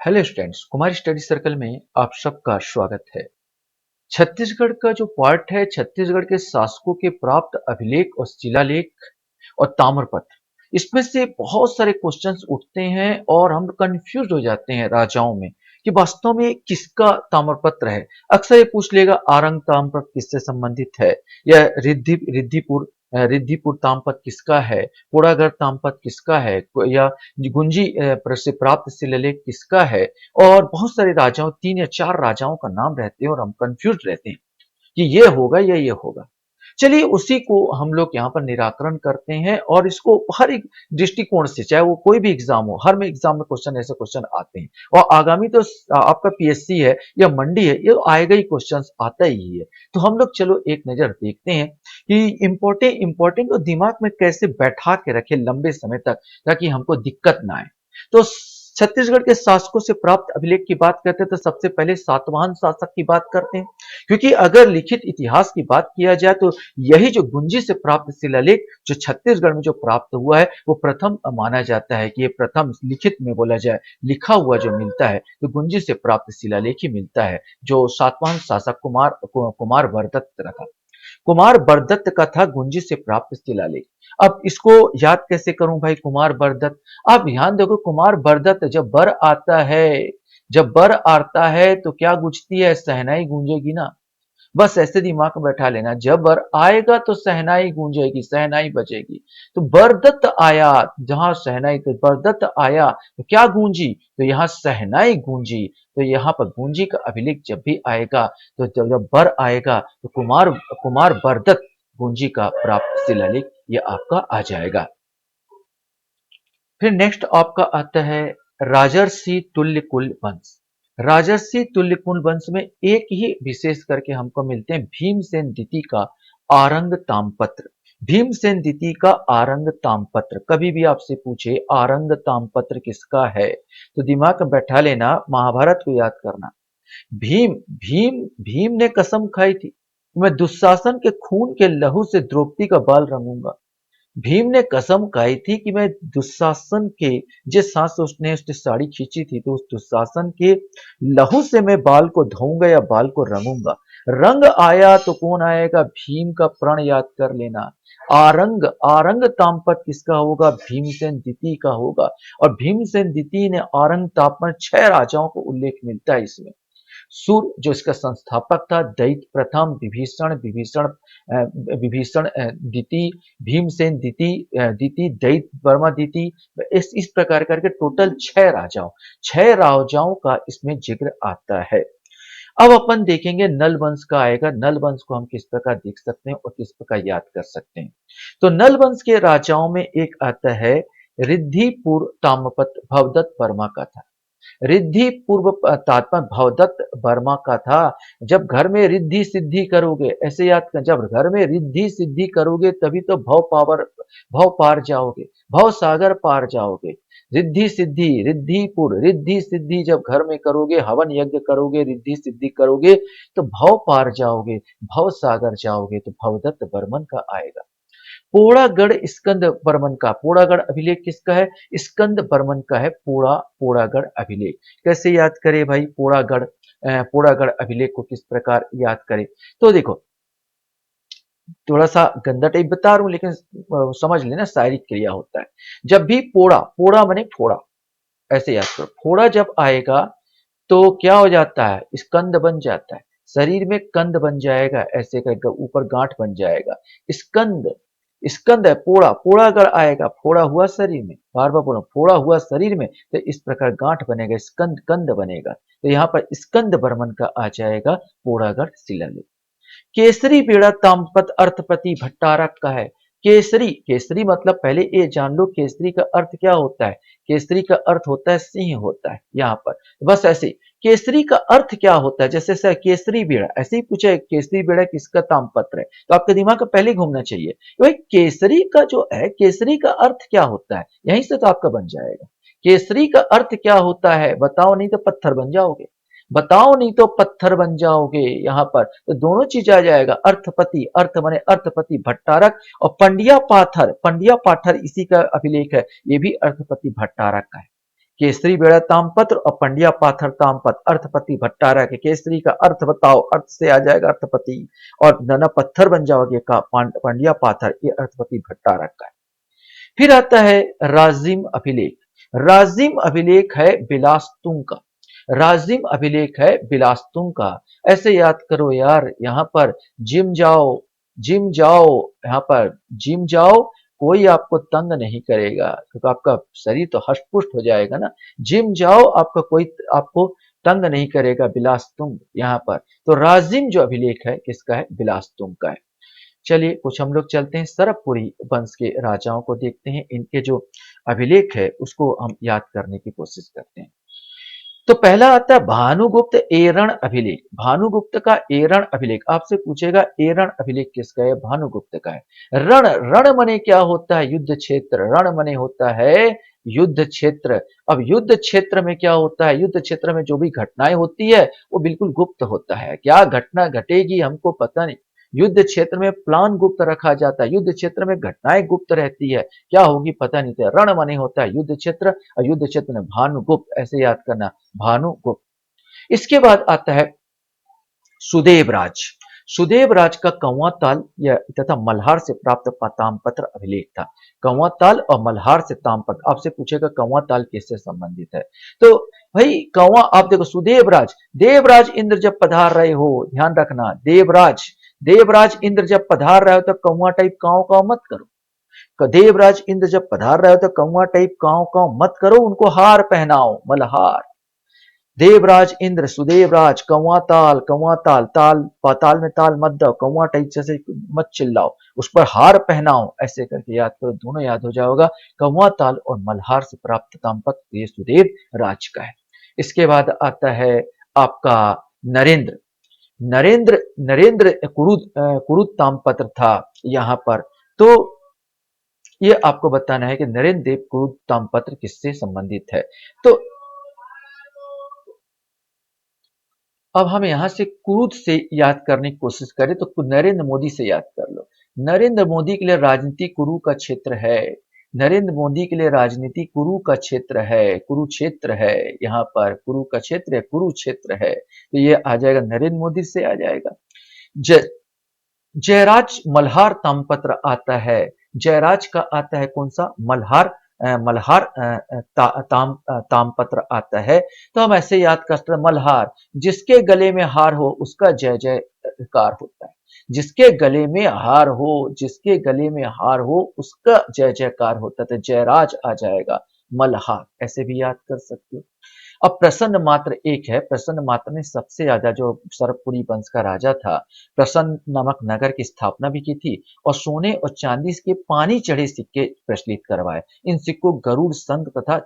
Hello students, Kumar study circle में आप सबका स्वागत है। छत्तीसगढ़ का जो पार्ट है, छत्तीसगढ़ के शासकों के प्राप्त अभिलेख और शिलालेख और ताम्रपत्र, इसमें से बहुत सारे क्वेश्चंस उठते हैं और हम कंफ्यूज हो जाते हैं राजाओं में कि वास्तव में किसका ताम्रपत्र है। अक्सर ये पूछ लेगा आरंग ताम्रपत्र किससे संबंधित है, या रिद्धिपुर ताम्रपत्र किसका है, पोड़ागढ़ ताम्रपत्र किसका है, या गुंजी से प्राप्त शिलालेख किसका है। और बहुत सारे राजाओं, 3 या 4 राजाओं का नाम रहते हैं और हम कंफ्यूज रहते हैं कि ये होगा या ये होगा। चलिए उसी को हम लोग यहाँ पर निराकरण करते हैं और इसको हर एक दृष्टिकोण से, चाहे वो कोई भी एग्जाम हो, हर में एग्जाम में क्वेश्चन, ऐसे क्वेश्चन आते हैं। और आगामी तो आपका पीएससी है या मंडी है, ये आएगा ही, क्वेश्चन आता ही है। तो हम लोग चलो एक नजर देखते हैं कि इंपॉर्टेंट और दिमाग में कैसे बैठा के रखे लंबे समय तक, ताकि हमको दिक्कत ना आए। तो छत्तीसगढ़ के शासकों से प्राप्त अभिलेख की बात करते हैं तो सबसे पहले सातवाहन शासक की बात करते हैं, क्योंकि अगर लिखित इतिहास की बात किया जाए तो यही जो गुंजी से प्राप्त शिलालेख जो छत्तीसगढ़ में जो प्राप्त हुआ है वो प्रथम माना जाता है कि ये प्रथम लिखित में बोला जाए, लिखा हुआ जो मिलता है तो गुंजी से प्राप्त शिलालेख ही मिलता है, जो सातवाहन शासक कुमार वर्दत्त रखा। कुमार बरदत्त का था गुंजी से प्राप्त शिलालेख। अब इसको याद कैसे करूं भाई, कुमार बरदत्त। आप ध्यान देखो, कुमार बरदत्त जब बर आता है तो क्या गूंजती है, सहनाई गूंजेगी ना। बस ऐसे दिमाग में बैठा लेना, जब बर आएगा तो सहनाई गूंजेगी, सहनाई बजेगी। तो बरदत्त आया, जहां सहनाई, तो बरदत्त आया तो क्या गूंजी, तो यहाँ सहनाई गूंजी। तो यहाँ पर गूंजी का अभिलेख जब भी आएगा, तो जब बर आएगा तो कुमार कुमार बरदत्त गूंजी का प्राप्त शिलालेख ये आपका आ जाएगा। फिर नेक्स्ट आपका आता है राजर्षि तुल्यकुल वंश। राजर्षि तुल्यकुल वंश में एक ही विशेष करके हमको मिलते हैं, भीमसेन द्वितीय का आरंग ताम्रपत्र। भीमसेन द्वितीय का आरंग ताम्रपत्र, कभी भी आपसे पूछे आरंग ताम्रपत्र किसका है तो दिमाग में बैठा लेना, महाभारत को याद करना। भीम भीम भीम ने कसम खाई थी, मैं दुशासन के खून के लहू से द्रौपदी का बाल रंगूंगा। भीम ने कसम खाई थी कि मैं दुशासन के, जिस सांस से उसने साड़ी खींची थी, तो उस दुशासन के लहू से मैं बाल को धोऊंगा या बाल को रंगूंगा। रंग आया तो कौन आएगा, भीम का प्रण याद कर लेना। आरंग आरंग ताम्रपत्र किसका होगा, भीमसेन द्वितीय का होगा। और भीमसेन द्वितीय ने आरंग ताम्रपत्र 6 राजाओं को उल्लेख मिलता है इसमें। सूर जो इसका संस्थापक था, दैत्य प्रथम, विभीषण द्वितीय, भीमसेन द्वितीय, दैत्य वर्मा द्वितीय, इस प्रकार करके टोटल 6 राजाओं का इसमें जिक्र आता है। अब अपन देखेंगे नल वंश का आएगा। नल वंश को हम किस प्रकार देख सकते हैं और किस प्रकार याद कर सकते हैं। तो नल वंश के राजाओं में एक आता है रिद्धिपुर ताम्रपत्र, भवदत्त वर्मा का था। रिद्धि पूर्व तात्पर्य भवदत्त वर्मा का था। जब घर में रिद्धि सिद्धि करोगे, ऐसे याद कर, जब घर में रिद्धि सिद्धि करोगे तभी तो भव पार जाओगे, भव सागर पार जाओगे। रिद्धि सिद्धि, रिद्धिपुर, रिद्धि सिद्धि जब घर में करोगे, हवन यज्ञ करोगे, रिद्धि सिद्धि करोगे तो भव पार जाओगे, भव सागर जाओगे। तो भवदत्त वर्मन का आएगा। पोड़ागढ़ स्कंद बर्मन का, पोड़ागढ़ अभिलेख किसका है, स्कंद बर्मन का है। पोड़ागढ़ अभिलेख कैसे याद करें भाई, पोड़ागढ़ अभिलेख को किस प्रकार याद करें। तो देखो, थोड़ा सा गंदा टाइप बता रहा हूं लेकिन समझ लेना, शारीरिक क्रिया होता है। जब भी पोड़ा, पोड़ा माने फोड़ा, ऐसे याद करो। फोड़ा जब आएगा तो क्या हो जाता है, स्कंद बन जाता है, शरीर में कंद बन जाएगा, ऐसे करके ऊपर गांठ बन जाएगा, स्कंद। स्कंद है, पोड़ा, पोड़ा अगर आएगा, फोड़ा हुआ शरीर में, बार बार बोलो, फोड़ा हुआ शरीर में, तो इस प्रकार गांठ बनेगा, स्कंद कंद बनेगा। तो यहाँ पर स्कंद बर्मन का आ जाएगा पोड़ागढ़ शिलालेख। केसरी बेड़ा ताम्रपत्र अर्थपति भट्टारक का है। केसरी, केसरी मतलब पहले ये जान लो केसरी का अर्थ क्या होता है। केसरी का अर्थ होता है सिंह होता है यहाँ पर। बस ऐसे केसरी का अर्थ क्या होता है, जैसे सर केसरी बेड़ा, ऐसे ही पूछा है केसरी बेड़ा किसका ताम्रपत्र है, तो आपके दिमाग का पहले घूमना चाहिए भाई केसरी का जो है, केसरी का अर्थ क्या होता है, यहीं से तो आपका बन जाएगा। केसरी का अर्थ क्या होता है बताओ, नहीं तो पत्थर बन जाओगे, बताओ नहीं तो पत्थर बन जाओगे। यहाँ पर तो दोनों चीज आ जाएगा, अर्थपति, अर्थ माने अर्थपति भट्टारक, और पंडिया पाथर, पंडिया पाथर इसी का अभिलेख है, ये भी अर्थपति भट्टारक का है। केसरी बेड़ा तामपत्र और पंड्या पाथर तामपत्र। अर्थपति भट्टारा के केसरी का अर्थ बताओ, अर्थ से आ जाएगा अर्थपति, और नना पत्थर बन जाओगे का पंड्या पाथर, ये अर्थपति भट्टारा का है। फिर आता है राजिम अभिलेख। राजिम अभिलेख है बिलास्तुंग का। राजिम अभिलेख है बिलास्तुंग का। ऐसे याद करो यार, यहां पर जिम जाओ, जिम जाओ, यहां पर जिम जाओ, कोई आपको तंग नहीं करेगा क्योंकि आपका शरीर तो हष्ट पुष्ट हो जाएगा ना। जिम जाओ, आपका कोई आपको तंग नहीं करेगा, बिलास्तुंग यहाँ पर। तो राजिम जो अभिलेख है किसका है? बिलास्तुंग का है। चलिए कुछ हम लोग चलते हैं सरबपुरी वंश के राजाओं को देखते हैं, इनके जो अभिलेख है उसको हम याद करने की कोशिश करते हैं। तो पहला आता है भानुगुप्त एरण अभिलेख। भानुगुप्त का एरण अभिलेख आपसे पूछेगा, एरण अभिलेख किसका है? भानुगुप्त का है। रण, रण मने क्या होता है? युद्ध क्षेत्र। रण मने होता है युद्ध क्षेत्र। अब युद्ध क्षेत्र में क्या होता है? युद्ध क्षेत्र में जो भी घटनाएं होती है वो बिल्कुल गुप्त होता है। क्या घटना घटेगी हमको पता नहीं। युद्ध क्षेत्र में प्लान गुप्त रखा जाता है, युद्ध क्षेत्र में घटनाएं गुप्त रहती है, क्या होगी पता नहीं था। रण मने होता है युद्ध क्षेत्र, और युद्ध क्षेत्र में भानुगुप्त, ऐसे याद करना, भानुगुप्त। इसके बाद आता है सुदेवराज। सुदेवराज का कौवा ताल तथा मल्हार से प्राप्त ताम्रपत्र अभिलेख था। कौवा ताल और मल्हार से ताम्रपत्र। आपसे पूछेगा कौवा ताल किससे संबंधित है? तो भाई कौवा, आप देखो सुदेवराज, देवराज इंद्र जब पधार रहे हो, ध्यान रखना, देवराज, देवराज इंद्र जब पधार रहे हो तो कौवा टाइप काव काव मत करो। देवराज इंद्र जब पधार रहे हो तो कौवा टाइप काव काव मत करो, उनको हार पहनाओ, मल्हार। देवराज इंद्र, सुदेवराज, कौवा ताल, कौवा ताल, ताल पाताल में ताल मत दो, कौवा टाइप जैसे मत चिल्लाओ, उस पर हार पहनाओ, ऐसे करके याद करो, दोनों याद हो जाओगा। कौवा ताल और मल्हार से प्राप्त ताम्रपत्र ये सुदेव राज का है। इसके बाद आता है आपका नरेंद्र। नरेंद्र, नरेंद्र कुरुद ताम्रपत्र था यहां पर। तो ये आपको बताना है कि नरेंद्र देव कुरुद ताम्रपत्र किससे संबंधित है। तो अब हम यहां से कुरुद से याद करने की कोशिश करें तो नरेंद्र मोदी से याद कर लो। नरेंद्र मोदी के लिए राजनीति कुरु का क्षेत्र है। नरेंद्र मोदी के लिए राजनीति कुरु का क्षेत्र है, कुरुक्षेत्र है, यहाँ पर कुरु का क्षेत्र है, कुरुक्षेत्र है। तो ये आ जाएगा, नरेंद्र मोदी से आ जाएगा। जय जयराज मल्हार ताम्रपत्र आता है। जयराज का आता है कौन सा? मल्हार, मल्हार ताम्रपत्र आता है। तो हम ऐसे याद करते हैं, मल्हार, जिसके गले में हार हो उसका जय जयकार होता है। जिसके गले में हार हो, जिसके गले में हार हो उसका जय जयकार होता है। तो जयराज आ जाएगा, मल्हार, ऐसे भी याद कर सकते हो। अब प्रसन्न मात्र एक है। प्रसन्न मात्र ने सबसे ज्यादा, जो सरबपुरी वंश का राजा था, प्रसन्न नामक नगर की स्थापना भी की थी, और सोने और चांदी के पानी चढ़े सिक्के प्रचलित करवाए। इन सिक्कों गरुड़ संख तथा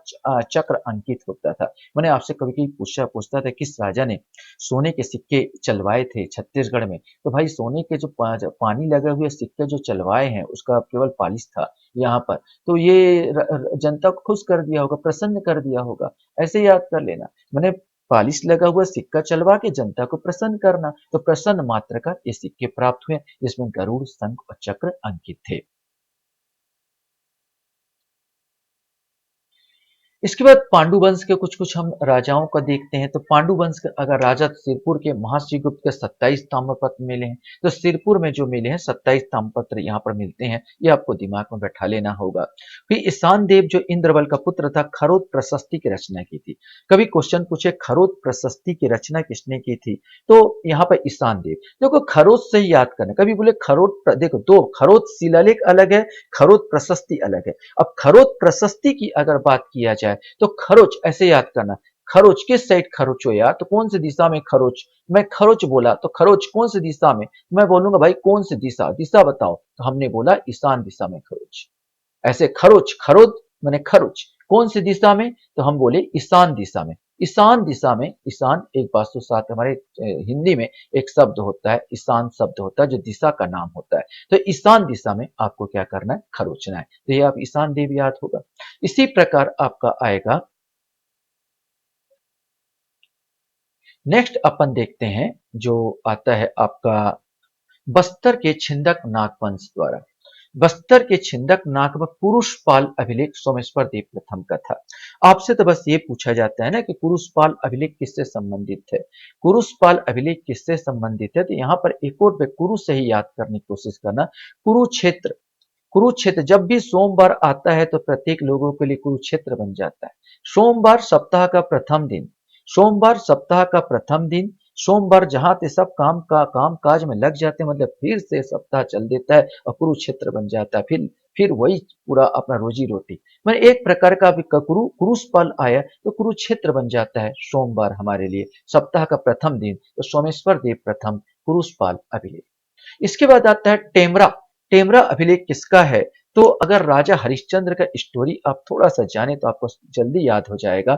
चक्र अंकित होता था। मैंने आपसे कभी कभी पूछता था किस राजा ने सोने के सिक्के चलवाए थे छत्तीसगढ़ में, तो भाई सोने के जो पानी लगे हुए सिक्के जो चलवाए हैं उसका केवल पालिश था यहाँ पर। तो ये जनता को खुश कर दिया होगा, प्रसन्न कर दिया होगा, ऐसे याद कर लेना। मैंने पालिश लगा हुआ सिक्का चलवा के जनता को प्रसन्न करना, तो प्रसन्न मात्र का ये सिक्के प्राप्त हुए जिसमें गरुड़ शंख और चक्र अंकित थे। इसके बाद पांडु वंश के कुछ कुछ हम राजाओं का देखते हैं। तो पांडु वंश के अगर राजा सिरपुर के महाश्रीगुप्त के 27 ताम्रपत्र मिले हैं, तो सिरपुर में जो मिले हैं 27 ताम्रपत्र यहाँ पर मिलते हैं, ये आपको दिमाग में बैठा लेना होगा। फिर ईशान देव जो इंद्रबल का पुत्र था, खरोद प्रशस्ति की रचना की थी। कभी क्वेश्चन पूछे खरोद प्रशस्ति की रचना किसने की थी, तो यहाँ पर ईशान देव। देखो खरोद से ही याद करना, कभी बोले खरोद, देखो दो, खरोद शिलालेख अलग है, खरोद प्रशस्ति अलग है। अब खरोद प्रशस्ति की अगर बात किया जाए तो खरोच, ऐसे याद करना, खरोच किस साइड खरोच हो यार, तो कौन सी दिशा में खरोच, मैं खरोच बोला तो खरोच कौन सी दिशा में, मैं बोलूंगा भाई कौन सी दिशा, दिशा बताओ, तो हमने बोला ईशान दिशा में खरोच। ऐसे खरोच, खरोद मैंने खरोच, कौन सी दिशा में, तो हम बोले ईशान दिशा में। ईशान दिशा में, ईशान एक 507 हमारे हिंदी में एक शब्द होता है, ईशान शब्द होता है जो दिशा का नाम होता है। तो ईशान दिशा में आपको क्या करना है? खरोचना है। तो ये आप ईशान देव याद होगा। इसी प्रकार आपका आएगा, नेक्स्ट अपन देखते हैं जो आता है आपका बस्तर के छिंदक नागवंश द्वारा। बस्तर के छिंदक नाक में कुरुषपाल अभिलेख सोमेश्वर देव प्रथम का था। आपसे तो बस ये पूछा जाता है ना कि कुरुषपाल अभिलेख किससे संबंधित है। कुरुषपाल अभिलेख किससे संबंधित है, तो यहाँ पर एक और कुरु से ही याद करने की कोशिश करना। कुरुक्षेत्र, कुरुक्षेत्र जब भी सोमवार आता है तो प्रत्येक लोगों के लिए कुरुक्षेत्र बन जाता है। सोमवार सप्ताह का प्रथम दिन, सोमवार सप्ताह का प्रथम दिन, सोमवार जहां से सब काम काज में लग जाते हैं, मतलब फिर से सप्ताह चल देता है और कुरुक्षेत्र बन जाता है। फिर वही पूरा अपना रोजी रोटी, मैं एक प्रकार का भी कुरुषपाल आया तो कुरुक्षेत्र बन जाता है सोमवार हमारे लिए, सप्ताह का प्रथम दिन, तो सोमेश्वर देव प्रथम कुरुषपाल अभिलेख। इसके बाद आता है टेमरा। टेमरा अभिलेख किसका है, तो अगर राजा हरिश्चंद्र का स्टोरी आप थोड़ा सा जाने तो आपको जल्दी याद हो जाएगा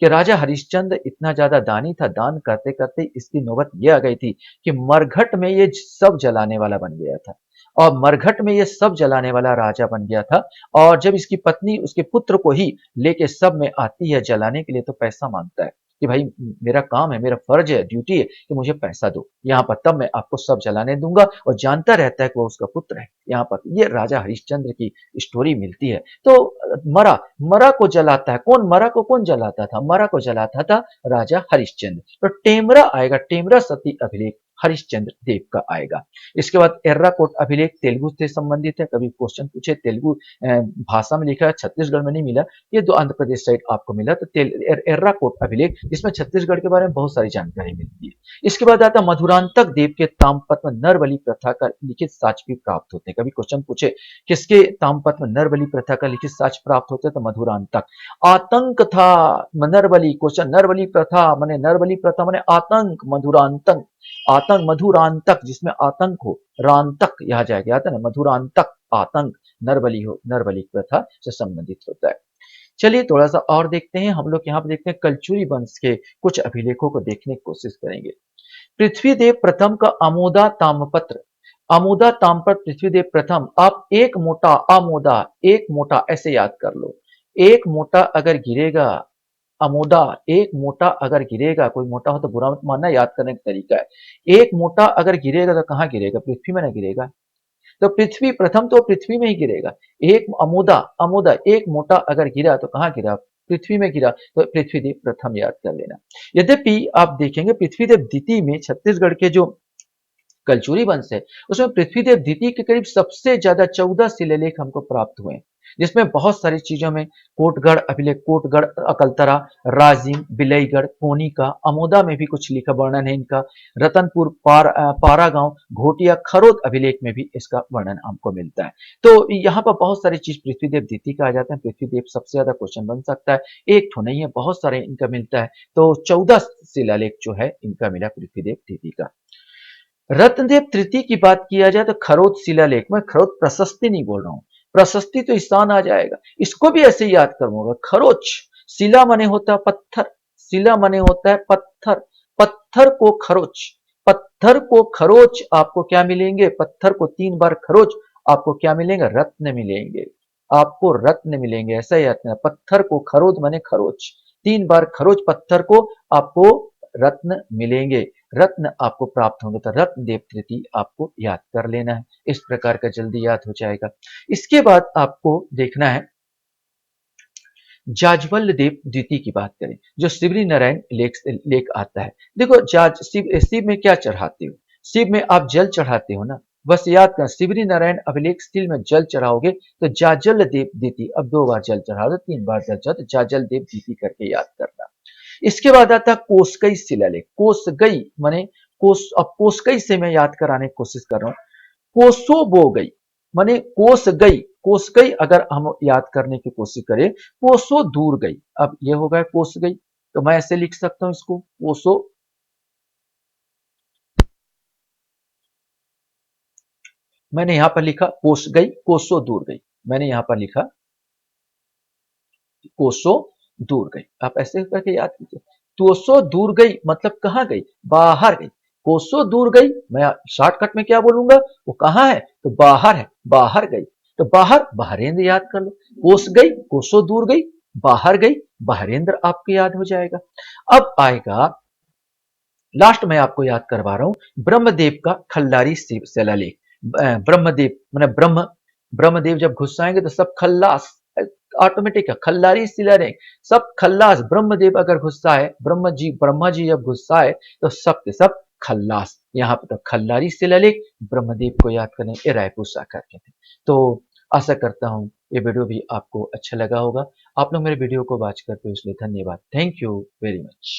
कि राजा हरिश्चंद्र इतना ज्यादा दानी था, दान करते करते इसकी नौबत ये आ गई थी कि मरघट में ये सब जलाने वाला बन गया था, और मरघट में ये सब जलाने वाला राजा बन गया था। और जब इसकी पत्नी उसके पुत्र को ही लेके सब में आती है जलाने के लिए, तो पैसा मांगता है कि भाई मेरा काम है, मेरा फर्ज है, ड्यूटी है कि मुझे पैसा दो यहाँ पर, तब मैं आपको सब जलाने दूंगा, और जानता रहता है कि वो उसका पुत्र है। यहाँ पर ये राजा हरिश्चंद्र की स्टोरी मिलती है। तो मरा, मरा को जलाता है कौन, मरा को कौन जलाता था, मरा को जलाता था राजा हरिश्चंद्र। तो टेमरा आएगा, टेमरा सती अभिलेख हरिश्चंद्र देव का आएगा। इसके बाद एर्राकोट अभिलेख तेलुगु से संबंधित है, कभी क्वेश्चन पूछे तेलुगु भाषा में लिखा है, छत्तीसगढ़ में नहीं मिला, ये दो आंध्र प्रदेश साइड आपको मिला, तो एर्राकोट अभिलेख, जिसमें छत्तीसगढ़ के बारे में बहुत सारी जानकारी मिलती है। इसके बाद आता मधुरांतक देव के ताम्रपत्र में नरबलि प्रथा का लिखित साक्ष्य भी प्राप्त होते हैं। कभी क्वेश्चन पूछे किसके ताम्रपत्र में नरबलि प्रथा का लिखित साक्ष्य प्राप्त होते हैं, तो मधुरांतक। आतंक था नरबलि, क्वेश्चन नरबलि प्रथा माने, नरबलि प्रथा माने आतंक, मधुरांतक, आतंक मधुरांतक जिसमें आतंक हो, रांतक यहाँ जाएगा, आता है ना, मधुरांतक आतंक, नरबलि हो, नरबलि प्रथा से संबंधित होता है। चलिए थोड़ा सा और देखते हैं, हम लोग यहाँ पे देखते हैं कलचुरी वंश के कुछ अभिलेखों को देखने की कोशिश करेंगे। पृथ्वीदेव प्रथम का आमोदा ताम्रपत्र, आमोदा ताम्रपत्र पृथ्वीदेव प्रथम, आप एक मोटा आमोदा, एक मोटा ऐसे याद कर लो, एक मोटा अगर गिरेगा, अमोदा, एक मोटा अगर गिरेगा, कोई मोटा हो तो बुरा मत मानना, याद करने का तरीका है। एक मोटा अगर गिरेगा तो कहाँ गिरेगा, पृथ्वी में ना गिरेगा, तो पृथ्वी प्रथम तो पृथ्वी में ही गिरेगा। एक अमोदा, अमोदा एक मोटा अगर गिरा तो कहाँ गिरा, पृथ्वी में गिरा, तो पृथ्वीदेव प्रथम याद कर लेना। यद्यपि आप देखेंगे पृथ्वीदेव द्वितीय में छत्तीसगढ़ के जो कलचुरी वंश है उसमें पृथ्वीदेव द्वितीय के करीब सबसे ज्यादा 14 शिलालेख हमको प्राप्त हुए, जिसमें बहुत सारी चीजों में कोटगढ़ अभिलेख, कोटगढ़, अकलतरा, राजिम, बिलईगढ़, कोनिका, अमोदा में भी कुछ लिखा वर्णन है इनका, रतनपुर, पारा गांव, घोटिया, खरोद अभिलेख में भी इसका वर्णन हमको मिलता है। तो यहाँ पर बहुत सारी चीज पृथ्वीदेव द्वितीय का आ जाते हैं, पृथ्वीदेव सबसे ज्यादा क्वेश्चन बन सकता है, एक तो नहीं है, बहुत सारे इनका मिलता है, तो 14 शिलालेख जो है इनका मिला पृथ्वीदेव द्वितीय का। रत्नदेव तृतीय की बात किया जाए तो खरोद शिलालेख, मैं खरोद प्रशस्ति नहीं बोल रहा हूं, प्रशस्ति तो स्थान आ जाएगा, इसको भी ऐसे ही याद करूंगा। खरोच, शिला मने होता है पत्थर, शिला मने होता है पत्थर, पत्थर को खरोच, पत्थर को खरोच आपको क्या मिलेंगे, पत्थर को 3 बार खरोच आपको क्या मिलेंगे, रत्न मिलेंगे, आपको रत्न मिलेंगे, ऐसा याद करना, पत्थर को खरोद माने खरोच, 3 बार खरोच पत्थर को आपको रत्न मिलेंगे, रत्न आपको प्राप्त होंगे, तो रत्न देव तृतीय आपको याद कर लेना है, इस प्रकार का जल्दी याद हो जाएगा। इसके बाद आपको देखना है जाज्वल्य देव द्वितीय की बात करें, जो शिवरी नारायण लेख आता है। देखो शिव में क्या चढ़ाते हो, शिव में आप जल चढ़ाते हो ना, बस याद कर, शिवरी नारायण अभिलेख स्टील में जल चढ़ाओगे तो जाजल देव द्वितीय, अब 2 बार जल चढ़ा दो, 3 बार जल चढ़ा, तो जाजल देव द्वितीय करके याद करना। इसके बाद आता है कोसगई शिलालेख, कोसगई माने कोस, अब कोसगई से मैं याद कराने की कोशिश कर रहा हूं, कोसो बो गई माने कोस गई, कोस गई अगर हम याद करने की कोशिश करें, कोसो दूर गई, अब ये हो गया कोस गई, तो मैं ऐसे लिख सकता हूं इसको, कोसो, मैंने यहां पर लिखा कोस गई, कोसो दूर गई, मैंने यहां पर लिखा कोसो दूर गई, आप ऐसे करके याद कीजिए। कोसो दूर गई मतलब कहां गई, बाहर गई, कोसो दूर गई, मैं शॉर्टकट में क्या बोलूंगा, वो कहां है, तो बाहर है, बाहर गई, तो बाहर बहरेंद्र याद कर लो, कोस गई, कोसो दूर गई, बाहर गई, बहरेंद्र आपको याद हो जाएगा। अब आएगा लास्ट में आपको याद करवा रहा हूं ब्रह्मदेव का खल्लारी शिलालेख, ब्रह्मदेव मैंने ब्रह्म, ब्रह्मदेव जब गुस्साएंगे तो सब खल्लास, ऑटोमेटिक है, खल्लारी सिलरे, सब खल्लास। ब्रह्मदेव अगर गुस्सा है, ब्रह्मा जी जब गुस्सा है तो सब के सब खल्लास। यहाँ पे तो खल्लारी शिलालेख ब्रह्मदेव को याद करने ये रायपुर करते थे। तो आशा करता हूँ ये वीडियो भी आपको अच्छा लगा होगा। आप लोग मेरे वीडियो को वॉच करते हो इसलिए धन्यवाद। Thank you very much.